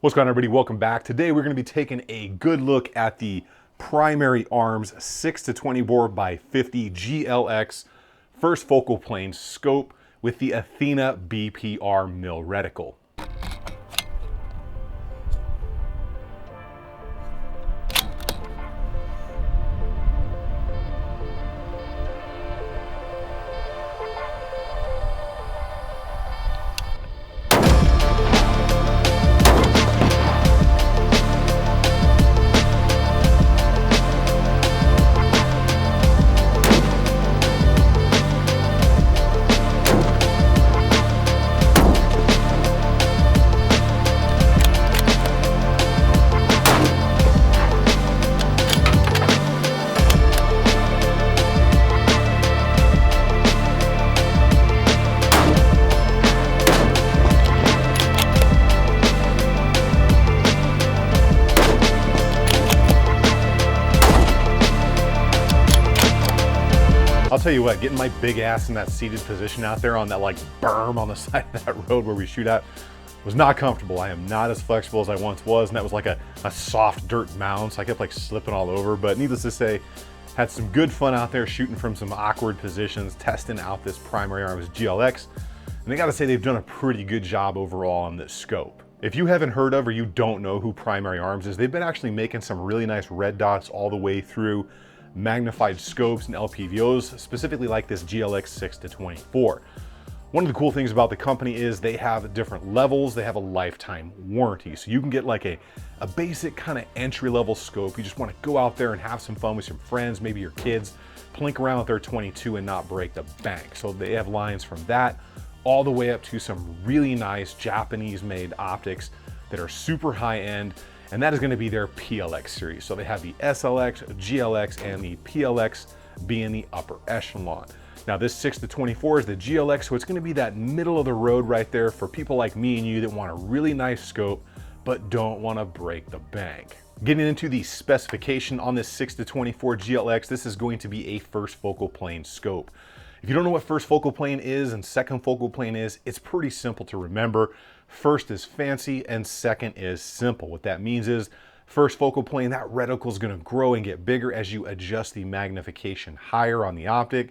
What's going on, everybody? Welcome back. Today we're going to be taking a good look at the Primary Arms 6-20 bore by 50 GLX first focal plane scope with the Athena BPR mill reticle. I'll tell you what, getting my big ass in that seated position out there on that like berm on the side of that road where we shoot at was not comfortable. I am not as flexible as I once was, and that was like a soft dirt mound, so I kept like slipping all over. But needless to say, had some good fun out there shooting from some awkward positions, testing out this Primary Arms GLX. And I gotta say, they've done a pretty good job overall on this scope. If you haven't heard of or you don't know who Primary Arms is, they've been actually making some really nice red dots all the way through magnified scopes and LPVOs, specifically like this GLX 6-24. One of the cool things about the company is they have different levels. They have a lifetime warranty. So you can get like a basic kind of entry-level scope. You just want to go out there and have some fun with some friends, maybe your kids, plink around with their 22 and not break the bank. So they have lines from that all the way up to some really nice Japanese-made optics that are super high-end. And that is going to be their PLX series. So they have the SLX, GLX, and the PLX being the upper echelon. Now this 6-24 is the GLX, so it's going to be that middle of the road right there for people like me and you that want a really nice scope, but don't want to break the bank. Getting into the specification on this 6-24 GLX, this is going to be a first focal plane scope. If you don't know what first focal plane is and second focal plane is, it's pretty simple to remember. First is fancy and second is simple. What that means is first focal plane, that reticle is going to grow and get bigger as you adjust the magnification higher on the optic.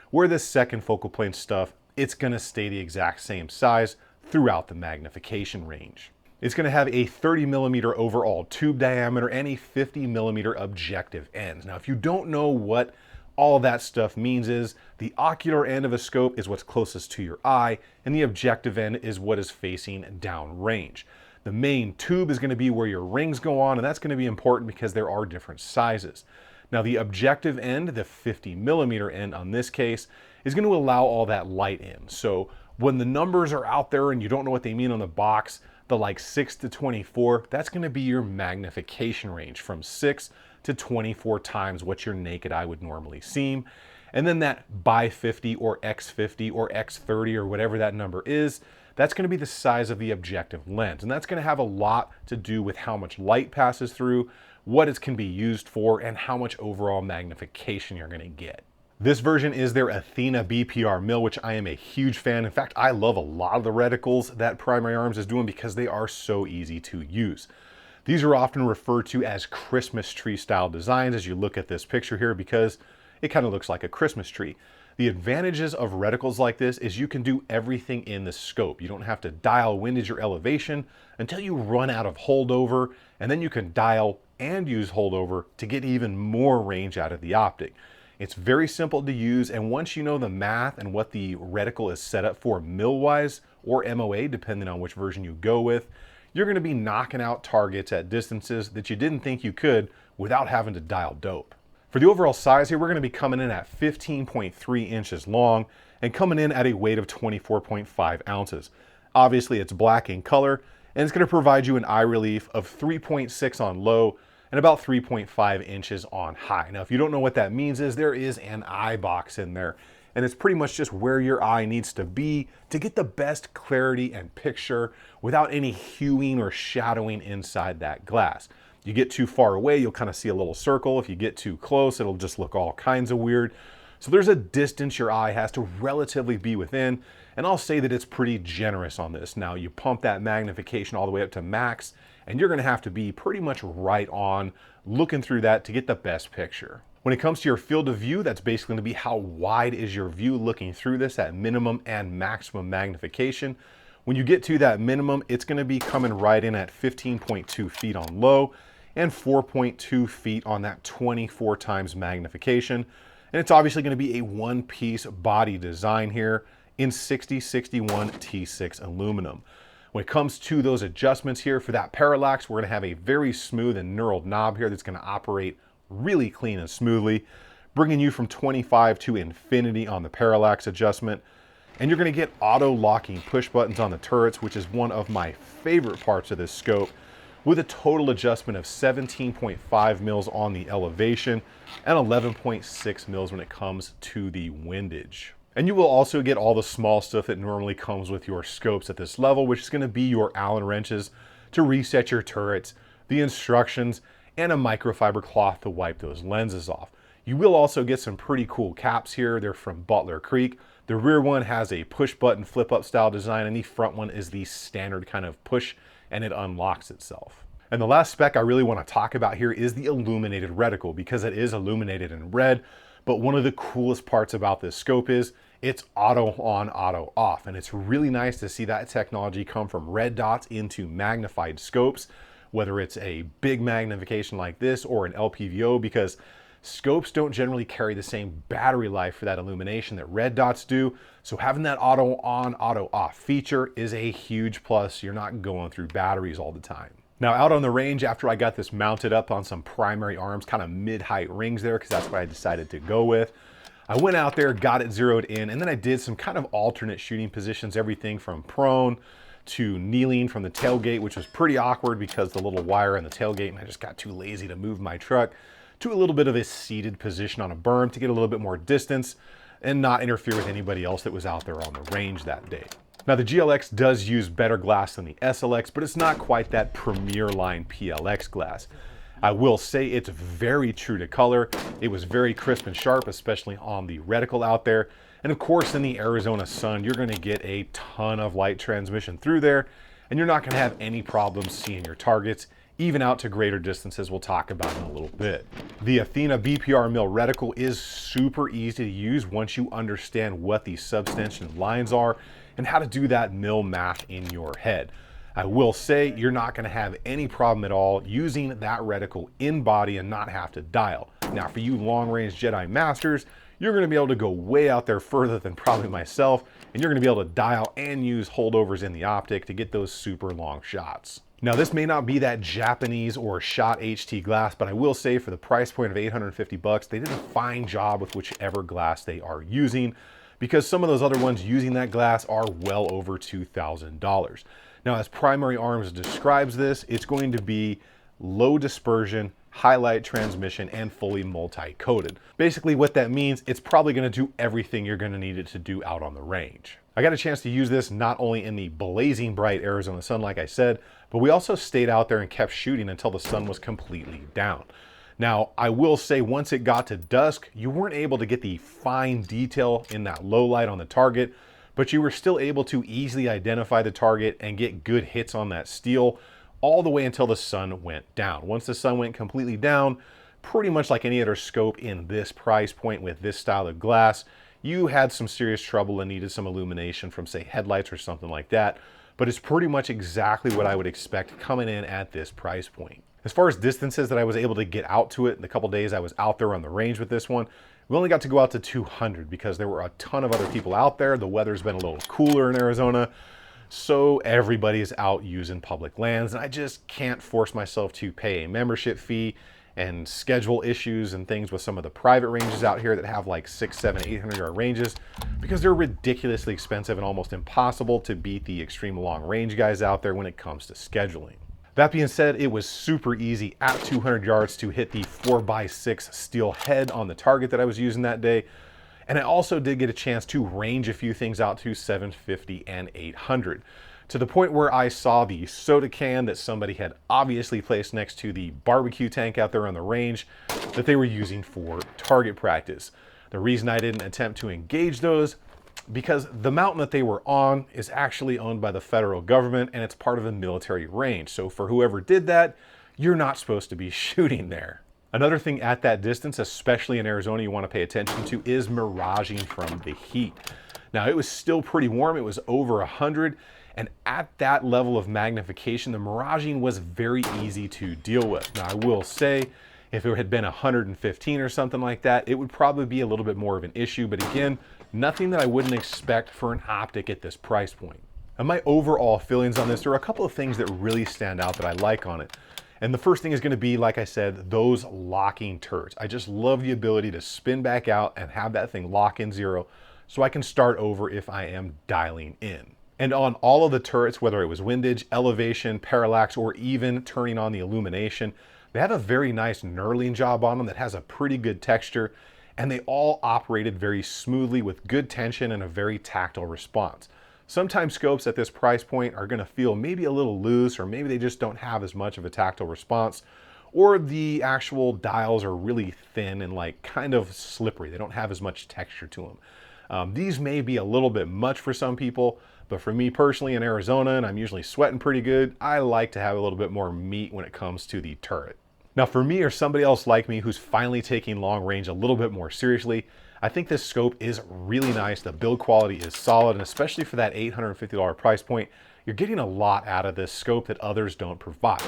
Where the second focal plane stuff, it's going to stay the exact same size throughout the magnification range. It's going to have a 30mm overall tube diameter and a 50mm objective end. Now, if you don't know what all that stuff means, is the ocular end of a scope is what's closest to your eye, and the objective end is what is facing downrange. The main tube is going to be where your rings go on, and that's going to be important because there are different sizes. Now the objective end, the 50mm end on this case, is going to allow all that light in. So when the numbers are out there and you don't know what they mean on the box, the like 6-24, that's going to be your magnification range from 6 to 24 times what your naked eye would normally see. And then that by 50 or X50 or X30 or whatever that number is, that's going to be the size of the objective lens. And that's going to have a lot to do with how much light passes through, what it can be used for, and how much overall magnification you're going to get. This version is their Athena BPR mill, which I am a huge fan. In fact, I love a lot of the reticles that Primary Arms is doing because they are so easy to use. These are often referred to as Christmas tree style designs as you look at this picture here because it kind of looks like a Christmas tree. The advantages of reticles like this is you can do everything in the scope. You don't have to dial windage or elevation until you run out of holdover, and then you can dial and use holdover to get even more range out of the optic. It's very simple to use, and once you know the math and what the reticle is set up for mill-wise or MOA, depending on which version you go with, you're going to be knocking out targets at distances that you didn't think you could without having to dial dope. For the overall size here, we're going to be coming in at 15.3 inches long and coming in at a weight of 24.5 ounces. Obviously, it's black in color, and it's going to provide you an eye relief of 3.6 on low and about 3.5 inches on high. Now, if you don't know what that means, is there is an eye box in there, and it's pretty much just where your eye needs to be to get the best clarity and picture without any hewing or shadowing inside that glass. You get too far away, you'll kind of see a little circle. If you get too close, it'll just look all kinds of weird. So there's a distance your eye has to relatively be within, and I'll say that it's pretty generous on this. Now you pump that magnification all the way up to max, and you're gonna have to be pretty much right on looking through that to get the best picture. When it comes to your field of view, that's basically gonna be how wide is your view looking through this at minimum and maximum magnification. When you get to that minimum, it's gonna be coming right in at 15.2 feet on low and 4.2 feet on that 24 times magnification. And it's obviously gonna be a one-piece body design here in 6061 T6 aluminum. When it comes to those adjustments here for that parallax, we're gonna have a very smooth and knurled knob here that's gonna operate really clean and smoothly, bringing you from 25 to infinity on the parallax adjustment. And you're gonna get auto locking push buttons on the turrets, which is one of my favorite parts of this scope, with a total adjustment of 17.5 mils on the elevation and 11.6 mils when it comes to the windage. And you will also get all the small stuff that normally comes with your scopes at this level, which is gonna be your Allen wrenches to reset your turrets, the instructions, and a microfiber cloth to wipe those lenses off. You will also get some pretty cool caps here. They're from Butler Creek. The rear one has a push button flip up style design, and the front one is the standard kind of push and it unlocks itself. And the last spec I really want to talk about here is the illuminated reticle, because it is illuminated in red. But one of the coolest parts about this scope is it's auto on, auto off. And it's really nice to see that technology come from red dots into magnified scopes, whether it's a big magnification like this or an LPVO, because scopes don't generally carry the same battery life for that illumination that red dots do. So having that auto on, auto off feature is a huge plus. You're not going through batteries all the time. Now out on the range, after I got this mounted up on some primary arms, kind of mid-height rings there, because that's what I decided to go with, I went out there, got it zeroed in, and then I did some kind of alternate shooting positions, everything from prone to kneeling from the tailgate, which was pretty awkward because the little wire in the tailgate, and I just got too lazy to move my truck, to a little bit of a seated position on a berm to get a little bit more distance and not interfere with anybody else that was out there on the range that day. Now the GLX does use better glass than the SLX, but it's not quite that premier line PLX glass. I will say it's very true to color. It was very crisp and sharp, especially on the reticle out there. And of course, in the Arizona sun, you're gonna get a ton of light transmission through there, and you're not gonna have any problems seeing your targets, even out to greater distances we'll talk about in a little bit. The Athena BPR mill reticle is super easy to use once you understand what the subtension lines are and how to do that mill math in your head. I will say you're not gonna have any problem at all using that reticle in body and not have to dial. Now for you long-range Jedi masters, you're gonna be able to go way out there further than probably myself, and you're gonna be able to dial and use holdovers in the optic to get those super long shots. Now this may not be that Japanese or shot HT glass, but I will say for the price point of 850 bucks, they did a fine job with whichever glass they are using, because some of those other ones using that glass are well over $2,000. Now as Primary Arms describes this, it's going to be low dispersion, highlight transmission, and fully multi-coated. Basically what that means, it's probably gonna do everything you're gonna need it to do out on the range. I got a chance to use this not only in the blazing bright Arizona sun, like I said, but we also stayed out there and kept shooting until the sun was completely down. Now, I will say once it got to dusk, you weren't able to get the fine detail in that low light on the target, but you were still able to easily identify the target and get good hits on that steel all the way until the sun went down. Once the sun went completely down, pretty much like any other scope in this price point with this style of glass, you had some serious trouble and needed some illumination from, say, headlights or something like that. But it's pretty much exactly what I would expect coming in at this price point. As far as distances that I was able to get out to it in the couple days I was out there on the range with this one, we only got to go out to 200 because there were a ton of other people out there. The weather's been a little cooler in Arizona, so everybody's out using public lands, and I just can't force myself to pay a membership fee and schedule issues and things with some of the private ranges out here that have like 600, 700, 800 yard ranges, because they're ridiculously expensive and almost impossible to beat the extreme long range guys out there when it comes to scheduling. That being said, it was super easy at 200 yards to hit the 4x6 steel head on the target that I was using that day. And I also did get a chance to range a few things out to 750 and 800. To the point where I saw the soda can that somebody had obviously placed next to the barbecue tank out there on the range that they were using for target practice. The reason I didn't attempt to engage those, because the mountain that they were on is actually owned by the federal government and it's part of a military range. So for whoever did that, you're not supposed to be shooting there. Another thing at that distance, especially in Arizona, you want to pay attention to is miraging from the heat. Now, it was still pretty warm. It was over 100. And at that level of magnification, the miraging was very easy to deal with. Now, I will say, if it had been 115 or something like that, it would probably be a little bit more of an issue. But again, nothing that I wouldn't expect for an optic at this price point. And my overall feelings on this, there are a couple of things that really stand out that I like on it. And the first thing is going to be, like I said, those locking turrets. I just love the ability to spin back out and have that thing lock in zero so I can start over if I am dialing in. And on all of the turrets, whether it was windage, elevation, parallax, or even turning on the illumination, they have a very nice knurling job on them that has a pretty good texture, and they all operated very smoothly with good tension and a very tactile response. Sometimes scopes at this price point are going to feel maybe a little loose, or maybe they just don't have as much of a tactile response, or the actual dials are really thin and like kind of slippery. They don't have as much texture to them. These may be a little bit much for some people, but for me personally in Arizona, and I'm usually sweating pretty good, I like to have a little bit more meat when it comes to the turret. Now for me or somebody else like me who's finally taking long range a little bit more seriously, I think this scope is really nice. The build quality is solid, and especially for that $850 price point, you're getting a lot out of this scope that others don't provide.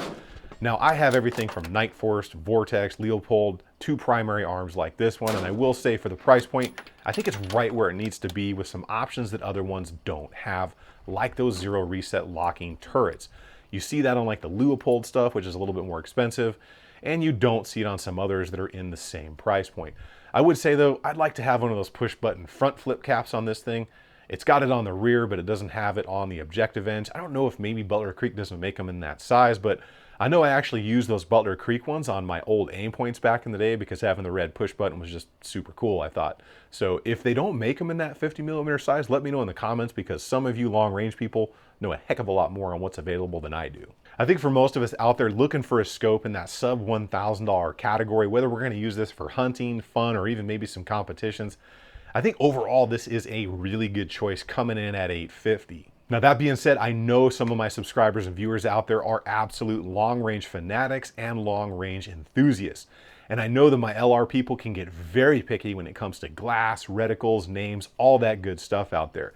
Now I have everything from Night Force, Vortex, Leopold, 2 primary arms like this one, and I will say for the price point, I think it's right where it needs to be with some options that other ones don't have, like those zero reset locking turrets. You see that on like the Leopold stuff, which is a little bit more expensive, and you don't see it on some others that are in the same price point. I would say though, I'd like to have one of those push button front flip caps on this thing. It's got it on the rear, but it doesn't have it on the objective ends. I don't know if maybe Butler Creek doesn't make them in that size, but I know I actually used those Butler Creek ones on my old aim points back in the day because having the red push button was just super cool, I thought. So if they don't make them in that 50mm size, let me know in the comments, because some of you long range people know a heck of a lot more on what's available than I do. I think for most of us out there looking for a scope in that sub $1,000 category, whether we're going to use this for hunting, fun, or even maybe some competitions, I think overall this is a really good choice coming in at $850. Now that being said, I know some of my subscribers and viewers out there are absolute long range fanatics and long range enthusiasts. And I know that my LR people can get very picky when it comes to glass, reticles, names, all that good stuff out there.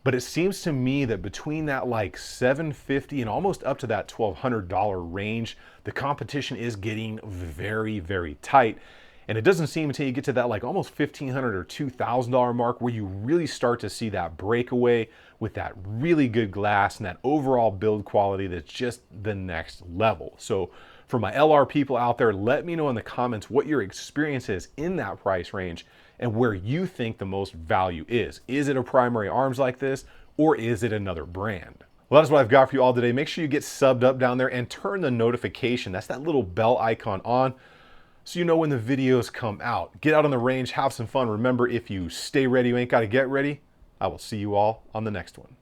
But it seems to me that between that like $750 and almost up to that $1,200 range, the competition is getting very, very tight. And it doesn't seem until you get to that like almost $1,500 or $2,000 mark where you really start to see that breakaway with that really good glass and that overall build quality that's just the next level. So for my LR people out there, let me know in the comments what your experience is in that price range and where you think the most value is. Is it a primary arms like this, or is it another brand? Well, that's what I've got for you all today. Make sure you get subbed up down there and turn the notification. That's that little bell icon on, so you know when the videos come out. Get out on the range, have some fun. Remember, if you stay ready, you ain't got to get ready. I will see you all on the next one.